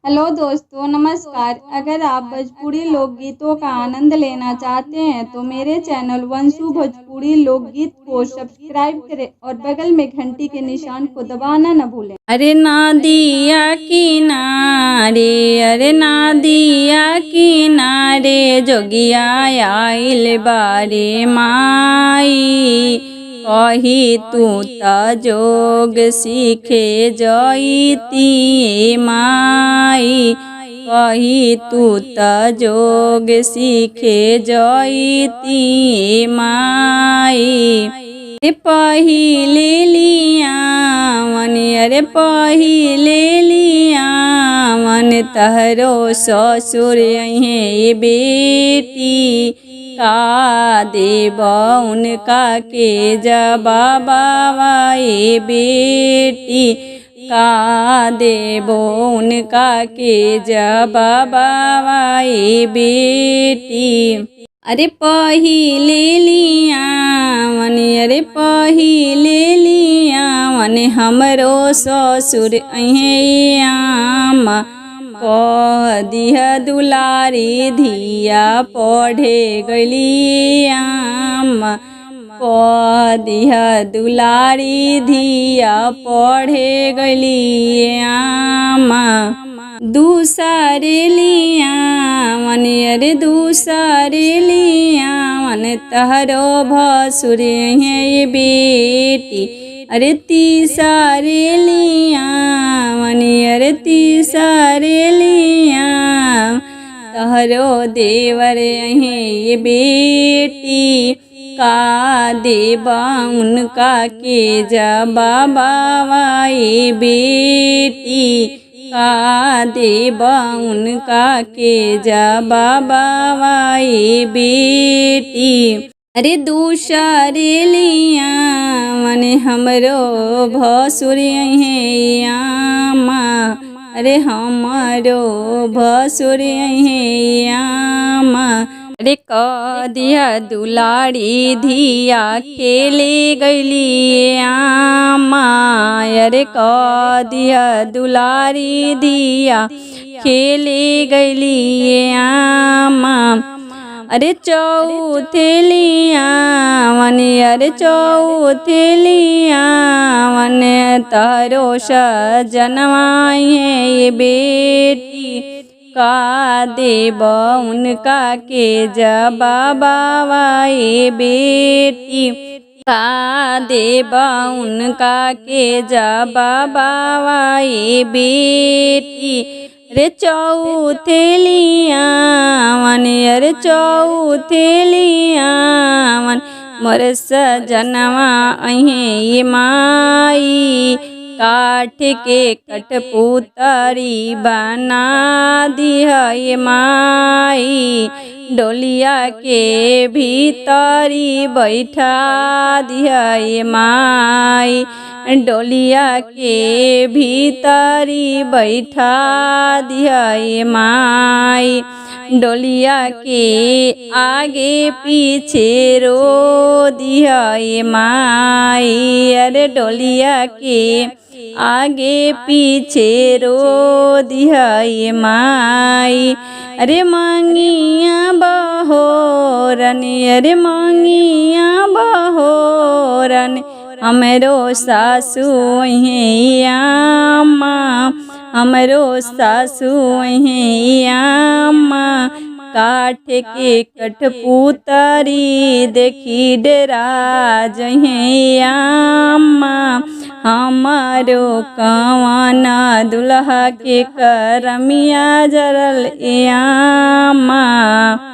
Hello दोस्तों, नमस्कार। अगर आप भोजपुरी लोकगीतों का आनंद लेना चाहते हैं तो मेरे चैनल वंशु भोजपुरी लोकगीत को सब्सक्राइब करें और बगल में घंटी के निशान को दबाना न भूलें। अरे नदिया किनारे, अरे नदिया किनारे जोगिया आइल बारे माई। कही तू त जोग सीखे जईती माई। कही तू त जोग सीखे जईती माई। पहिले लियावन, अरे पहिले लियावन तहरो ससुर अहे बेटी। का देव उनका के जबाबा ए बेटी। का देव उनका के जबाबा ए बेटी। अरे पहिले लियावन, अरे पहिले लियावन हमरो ससुर अहे आमा। कह दिह दुलारी धिया पढ़े गली आमा। कह दिह दुलारी धिया पढ़े गली आमा। दूसरे लियावन, अरे दूसरे लियावन तहरो भसुर है बेटी। अरे तीसरे लियावन, अरे तीसरे लियावन तहरो देवर है बेटी। का देव उनका के जबाबा ए बेटी। का देव उनका के जबाबा ए बेटी। अरे दूसरे लियावन हमरो भसुर है आमा। अरे हमारो भसुर है आमा। अरे कह दिया दुलारी धिया खेले गली आमा। अरे कह दिया दुलारी धिया खेले गली आमा। अरे चौथे लियावन, अरे चौथे लियावन तहरो सजनवा है बेटी। का देव उनका के जबाबा ए बेटी। का देव उनका के जबाबा ए बेटी। रे चौथे लियावन, अरे चौथे लियावन मोर सजनवा अहे माई। काठ के कठपुतरी बना दिह माई। डोलिया के भीतरी बैठा दिह माई। डोलिया के भीतरी बैठा दिह माई। डोलिया के आगे पीछे रो दिह माई। अरे डोलिया के आगे पीछे रो दिह माई। अरे मांगिया बहोरन, अरे मांगिया बहोरन हमरो सासु है आमा। हमरो सासु है आमा। काठ के कठपुतरी देखी डरा जहे आमा। हमारो कवाना दुल्हा के करमिया जरल आमा।